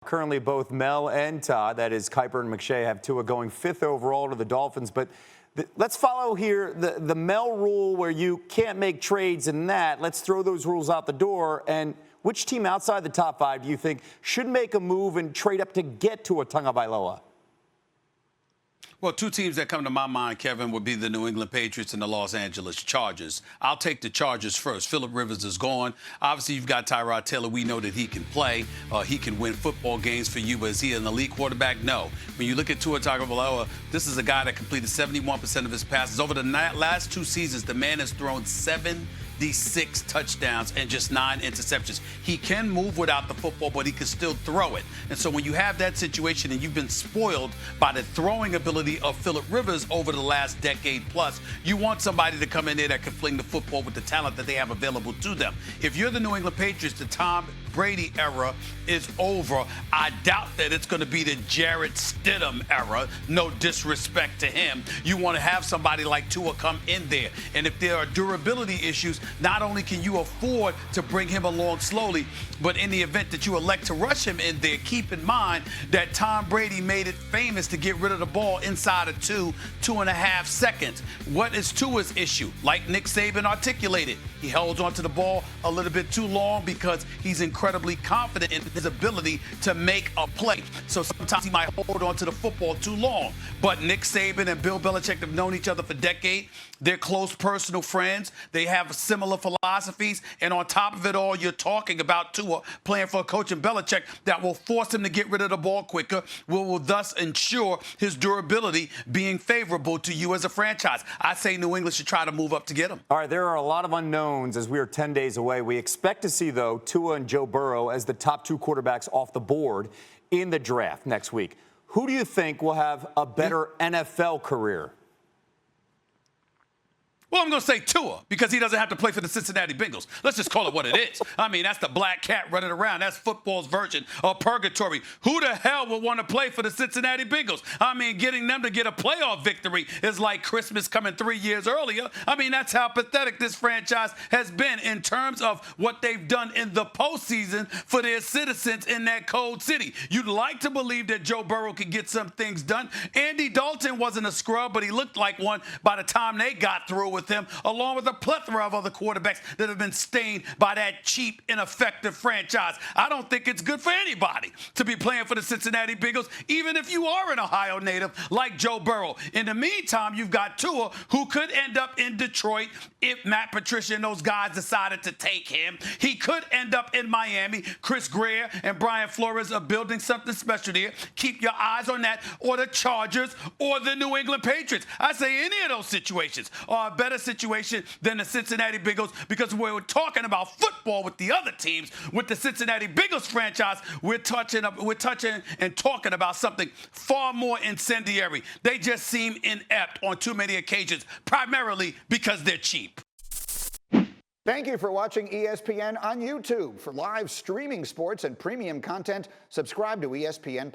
Currently, both Mel and Todd, that is Kuiper and McShay, have Tua going 5th overall to the Dolphins. But let's follow here the Mel rule where you can't make trades in that. Let's throw those rules out the door. And which team outside the top 5 do you think should make a move and trade up to get Tua Tagovailoa? Well, two teams that come to my mind, Kevin, would be the New England Patriots and the Los Angeles Chargers. I'll take the Chargers first. Phillip Rivers is gone. Obviously, you've got Tyrod Taylor. We know that he can play. He can win football games for you. But is he an elite quarterback? No. When you look at Tua Tagovailoa, this is a guy that completed 71% of his passes. Over the last 2 seasons, the man has thrown 76 touchdowns and just 9 interceptions. He can move without the football, but he can still throw it. And so when you have that situation and you've been spoiled by the throwing ability of Phillip Rivers over the last decade plus, you want somebody to come in there that can fling the football with the talent that they have available to them. If you're the New England Patriots, the Tom Brady era is over. I doubt that it's going to be the Jarrett Stidham era. No disrespect to him. You want to have somebody like Tua come in there. And if there are durability issues, not only can you afford to bring him along slowly, but in the event that you elect to rush him in there, keep in mind that Tom Brady made it famous to get rid of the ball inside of 2.5 seconds. What is Tua's issue? Like Nick Saban articulated, he holds onto the ball a little bit too long because he's incredibly confident in his ability to make a play. So sometimes he might hold onto the football too long. But Nick Saban and Bill Belichick have known each other for decades. They're close personal friends. They have similar philosophies. And on top of it all, you're talking about Tua playing for a coach in Belichick that will force him to get rid of the ball quicker, will thus ensure his durability being favorable to you as a franchise. I say New England should try to move up to get him. All right, there are a lot of unknowns as we are 10 days away. We expect to see, though, Tua and Joe Burrow as the top 2 quarterbacks off the board in the draft next week. Who do you think will have a better NFL career? Well, I'm going to say Tua because he doesn't have to play for the Cincinnati Bengals. Let's just call it what it is. I mean, that's the black cat running around. That's football's version of purgatory. Who the hell would want to play for the Cincinnati Bengals? I mean, getting them to get a playoff victory is like Christmas coming 3 years earlier. I mean, that's how pathetic this franchise has been in terms of what they've done in the postseason for their citizens in that cold city. You'd like to believe that Joe Burrow could get some things done. Andy Dalton wasn't a scrub, but he looked like one by the time they got through with him, along with a plethora of other quarterbacks that have been stained by that cheap, ineffective franchise. I don't think it's good for anybody to be playing for the Cincinnati Bengals, even if you are an Ohio native like Joe Burrow. In the meantime, you've got Tua, who could end up in Detroit if Matt Patricia and those guys decided to take him. He could end up in Miami. Chris Greer and Brian Flores are building something special there. Keep your eyes on that, or the Chargers or the New England Patriots. I say any of those situations are a better situation than the Cincinnati Bengals, because we're talking about football with the other teams. With the Cincinnati Bengals franchise, we're touching and talking about something far more incendiary. They just seem inept on too many occasions, primarily because they're cheap. Thank you for watching ESPN on YouTube. For live streaming sports and premium content, subscribe to ESPN+.